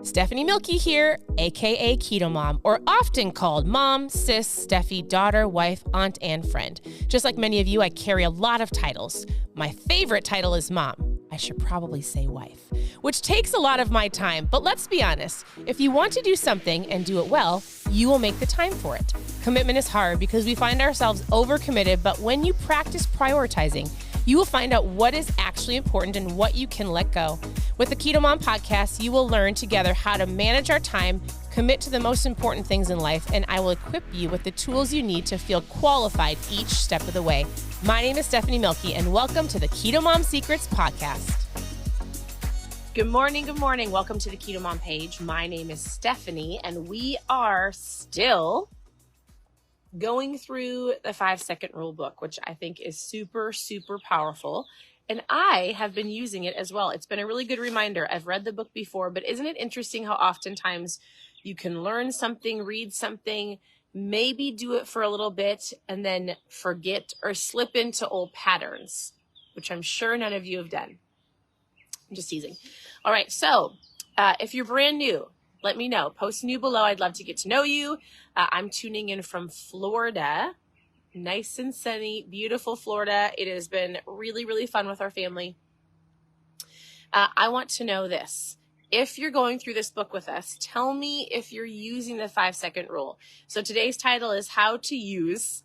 Stephanie Milky here, aka KetoMOM, or often called mom, sis, Steffi, daughter, wife, aunt, and friend. Just like many of you, I carry a lot of titles. My favorite title is mom. I should probably say wife, which takes a lot of my time. But let's be honest, if you want to do something and do it well, you will make the time for it. Commitment is hard because we find ourselves overcommitted, but when you practice prioritizing, you will find out what is actually important and what you can let go. With the KetoMOM podcast, you will learn together how to manage our time, commit to the most important things in life, and I will equip you with the tools you need to feel qualified each step of the way. My name is Stephanie Milky, and welcome to the KetoMOM Secrets podcast. Good morning, good morning. Welcome to the KetoMOM page. My name is Stephanie, and we are still going through the 5-second rule book, which I think is super, super powerful. And I have been using it as well. It's been a really good reminder. I've read the book before, but isn't it interesting how oftentimes you can learn something, read something, maybe do it for a little bit, and then forget or slip into old patterns, which I'm sure none of you have done. I'm just teasing. All right, so if you're brand new, let me know. Post new below. I'd love to get to know you. I'm tuning in from Florida. Nice and sunny, beautiful Florida. It has been really, really fun with our family. I want to know this. If you're going through this book with us, tell me if you're using the 5-second rule. So today's title is How to Use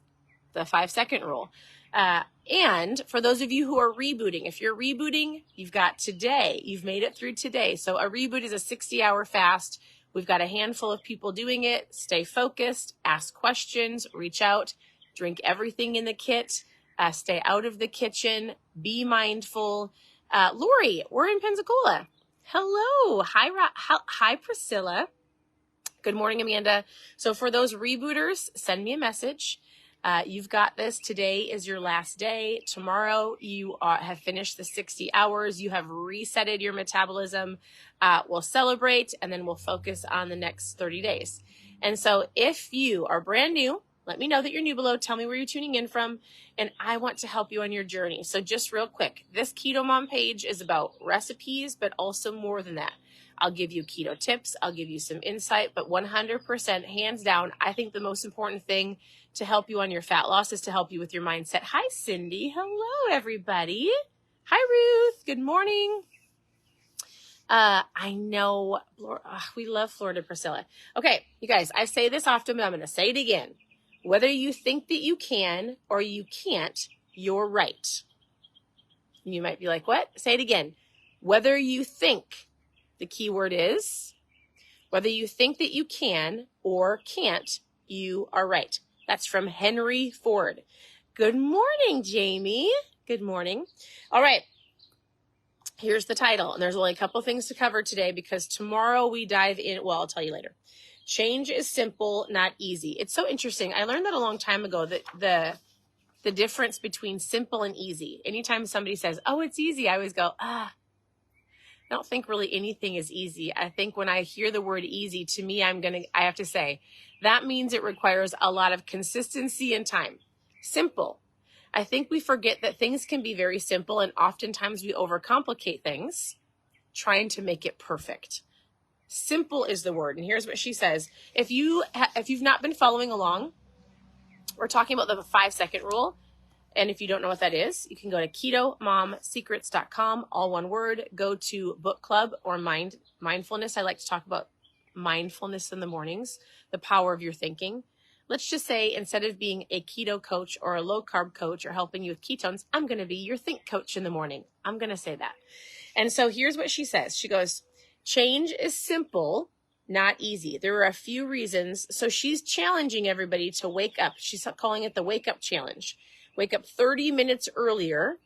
the 5-Second Rule. And for those of you who are rebooting, if you're rebooting, you've got today. You've made it through today. So a reboot is a 60-hour fast. We've got a handful of people doing it. Stay focused, ask questions, reach out, drink everything in the kit, stay out of the kitchen, be mindful. Lori, we're in Pensacola. Hello. Hi, Priscilla. Good morning, Amanda. So for those rebooters, send me a message. You've got this. Today is your last day. Tomorrow you have finished the 60 hours. You have resetted your metabolism. We'll celebrate, and then we'll focus on the next 30 days. And so if you are brand new, let me know that you're new below. Tell me where you're tuning in from, and I want to help you on your journey. So just real quick, this KetoMOM page is about recipes, but also more than that. I'll give you keto tips. I'll give you some insight, but 100%, hands down, I think the most important thing to help you on your fat loss is to help you with your mindset. Hi, Cindy. Hello, everybody. Hi, Ruth. Good morning. I know we love Florida, Priscilla. Okay, you guys, I say this often, but I'm going to say it again. Whether you think that you can or you can't, you're right. You might be like, what? Say it again. Whether you think, the key word is, whether you think that you can or can't, you are right. That's from Henry Ford. Good morning, Jamie. Good morning. All right. Here's the title. And there's only a couple things to cover today because tomorrow we dive in. Well, I'll tell you later. Change is simple, not easy. It's so interesting. I learned that a long time ago, that the difference between simple and easy. Anytime somebody says, oh, it's easy, I always go, I don't think really anything is easy. I think when I hear the word easy, to me, I have to say, that means it requires a lot of consistency and time. Simple. I think we forget that things can be very simple, and oftentimes we overcomplicate things trying to make it perfect. Simple is the word. And here's what she says. If you've not been following along, we're talking about the 5-second rule. And if you don't know what that is, you can go to ketomomsecrets.com, all one word, go to book club or mindfulness. I like to talk about mindfulness in the mornings, the power of your thinking. Let's just say instead of being a keto coach or a low carb coach or helping you with ketones, I'm going to be your think coach in the morning. I'm going to say that. And so here's what she says. She goes, change is simple, not easy. There are a few reasons. So she's challenging everybody to wake up. She's calling it the wake up challenge. Wake up 30 minutes earlier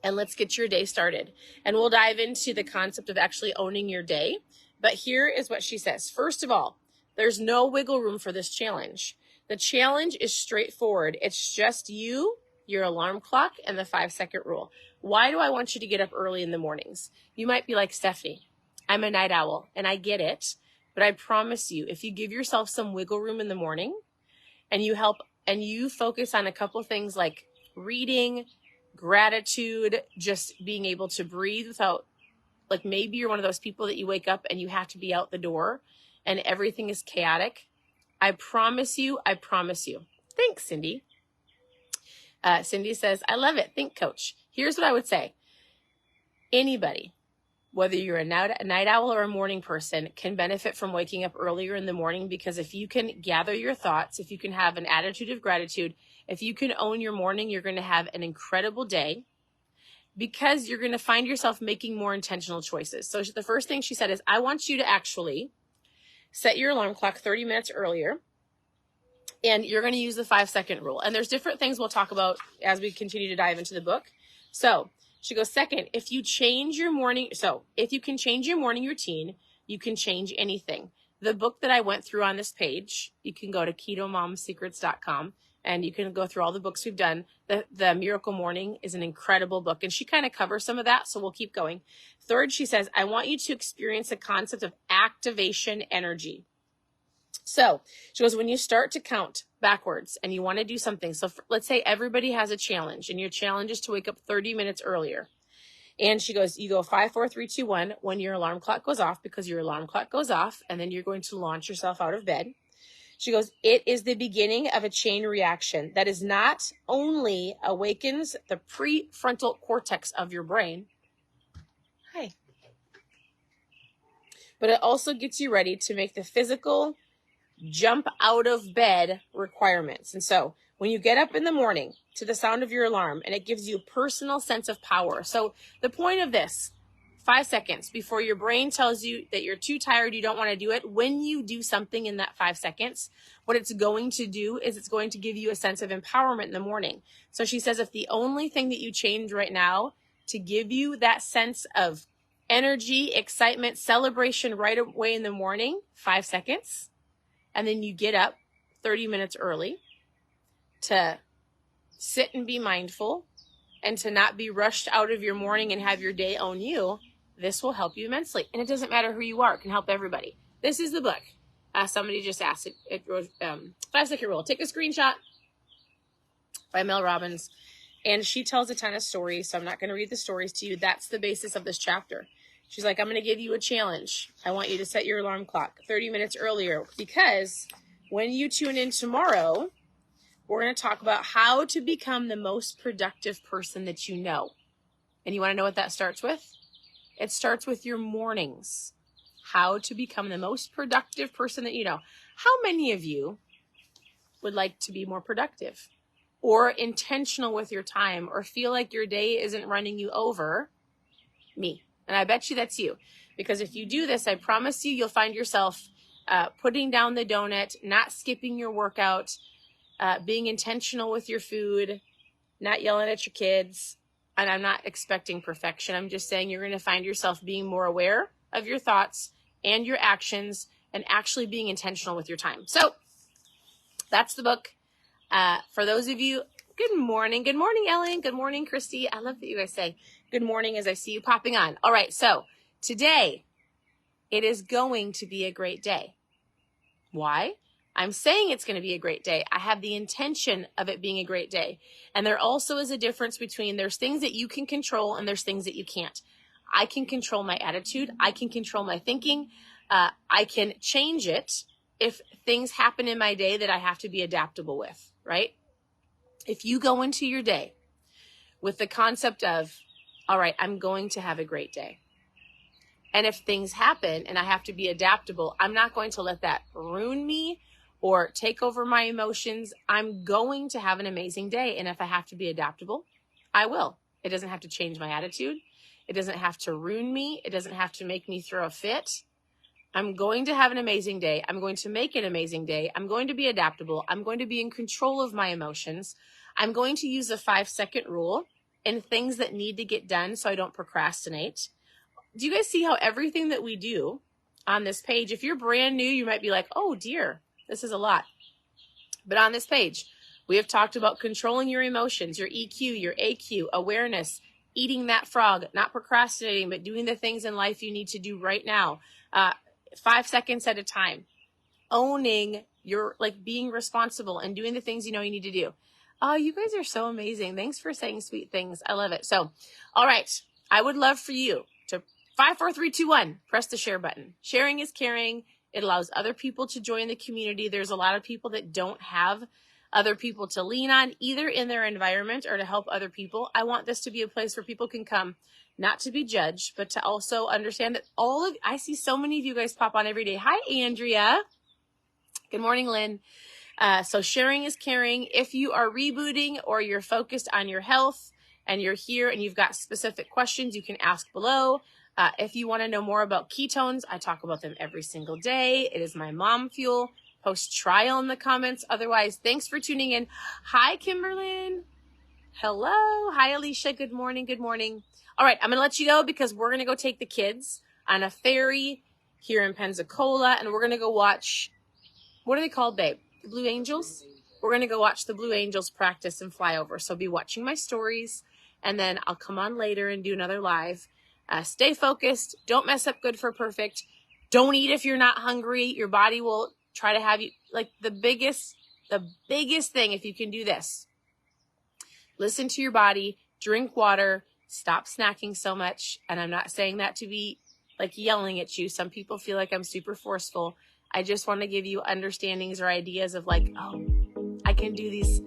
and let's get your day started. And we'll dive into the concept of actually owning your day. But here is what she says. First of all, there's no wiggle room for this challenge. The challenge is straightforward. It's just you, your alarm clock, and the 5-second rule. Why do I want you to get up early in the mornings? You might be like, Stephanie, I'm a night owl, and I get it. But I promise you, if you give yourself some wiggle room in the morning and you focus on a couple of things like reading, gratitude, just being able to breathe without like maybe you're one of those people that you wake up and you have to be out the door and everything is chaotic. I promise you. Thanks, Cindy. Cindy says, I love it. Think, coach. Here's what I would say. Anybody, whether you're a night owl or a morning person, can benefit from waking up earlier in the morning, because if you can gather your thoughts, if you can have an attitude of gratitude, if you can own your morning, you're going to have an incredible day, because you're going to find yourself making more intentional choices. So the first thing she said is, I want you to actually set your alarm clock 30 minutes earlier. And you're going to use the 5-second rule. And there's different things we'll talk about as we continue to dive into the book. So she goes, second, if you can change your morning routine, you can change anything. The book that I went through on this page, you can go to ketomomsecrets.com and you can go through all the books we've done. The Miracle Morning is an incredible book, and she kind of covers some of that, so we'll keep going. Third, she says, I want you to experience the concept of activation energy. So she goes, when you start to count backwards and you want to do something, so let's say everybody has a challenge and your challenge is to wake up 30 minutes earlier. And she goes, you go 5, 4, 3, 2, 1 when your alarm clock goes off, because your alarm clock goes off, and then you're going to launch yourself out of bed. She goes, it is the beginning of a chain reaction that is not only awakens the prefrontal cortex of your brain, but it also gets you ready to make the physical jump out of bed requirements. And so when you get up in the morning to the sound of your alarm, and it gives you a personal sense of power. So the point of this, 5 seconds before your brain tells you that you're too tired, you don't want to do it. When you do something in that 5 seconds, what it's going to do is it's going to give you a sense of empowerment in the morning. So she says, if the only thing that you change right now to give you that sense of energy, excitement, celebration right away in the morning, 5 seconds, and then you get up 30 minutes early to sit and be mindful and to not be rushed out of your morning and have your day own you, this will help you immensely. And it doesn't matter who you are. It can help everybody. This is the book. Somebody just asked it. 5-second rule. Take a screenshot by Mel Robbins. And she tells a ton of stories, so I'm not going to read the stories to you. That's the basis of this chapter. She's like, I'm going to give you a challenge. I want you to set your alarm clock 30 minutes earlier, because when you tune in tomorrow, we're going to talk about how to become the most productive person that you know. And you want to know what that starts with? It starts with your mornings. How to become the most productive person that you know. How many of you would like to be more productive or intentional with your time, or feel like your day isn't running you over? Me. And I bet you that's you, because if you do this, I promise you'll find yourself putting down the donut, not skipping your workout, being intentional with your food, not yelling at your kids. And I'm not expecting perfection. I'm just saying you're going to find yourself being more aware of your thoughts and your actions, and actually being intentional with your time. So that's the book. For those of you, good morning. Good morning, Ellen. Good morning, Christy. I love that you guys say good morning as I see you popping on. All right. So today it is going to be a great day. Why? I'm saying it's going to be a great day. I have the intention of it being a great day. And there also is a difference between, there's things that you can control and there's things that you can't. I can control my attitude. I can control my thinking. I can change it if things happen in my day that I have to be adaptable with, right? If you go into your day with the concept of, all right, I'm going to have a great day. And if things happen and I have to be adaptable, I'm not going to let that ruin me or take over my emotions. I'm going to have an amazing day. And if I have to be adaptable, I will. It doesn't have to change my attitude. It doesn't have to ruin me. It doesn't have to make me throw a fit. I'm going to have an amazing day. I'm going to make an amazing day. I'm going to be adaptable. I'm going to be in control of my emotions. I'm going to use the 5-second rule in things that need to get done so I don't procrastinate. Do you guys see how everything that we do on this page, if you're brand new, you might be like, oh dear, this is a lot. But on this page, we have talked about controlling your emotions, your EQ, your AQ, awareness, eating that frog, not procrastinating, but doing the things in life you need to do right now. 5 seconds at a time, owning your, like, being responsible and doing the things you know you need to do. Oh, you guys are so amazing. Thanks for saying sweet things. I love it. So, all right. I would love for you to 5, 4, 3, 2, 1. Press the share button. Sharing is caring. It allows other people to join the community. There's a lot of people that don't have other people to lean on, either in their environment or to help other people. I want this to be a place where people can come, not to be judged, but to also understand that I see so many of you guys pop on every day. Hi, Andrea. Good morning, Lynn. So sharing is caring. If you are rebooting or you're focused on your health and you're here and you've got specific questions, you can ask below. If you want to know more about ketones, I talk about them every single day. It is my mom fuel. Post trial in the comments. Otherwise, thanks for tuning in. Hi, Kimberlyn. Hello. Hi, Alicia. Good morning. Good morning. All right, I'm going to let you go because we're going to go take the kids on a ferry here in Pensacola, and we're going to go watch, what are they called, babe? The Blue Angels? We're going to go watch the Blue Angels practice and fly over. So be watching my stories, and then I'll come on later and do another live. Stay focused. Don't mess up good for perfect. Don't eat if you're not hungry. Your body will try to have you, like the biggest thing, if you can do this, listen to your body, drink water, stop snacking so much. And I'm not saying that to be like yelling at you. Some people feel like I'm super forceful. I just want to give you understandings or ideas of like, oh, I can do these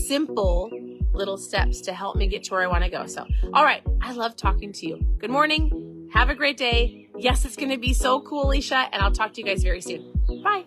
simple little steps to help me get to where I want to go. So, all right. I love talking to you. Good morning. Have a great day. Yes, it's going to be so cool, Alicia. And I'll talk to you guys very soon. Bye.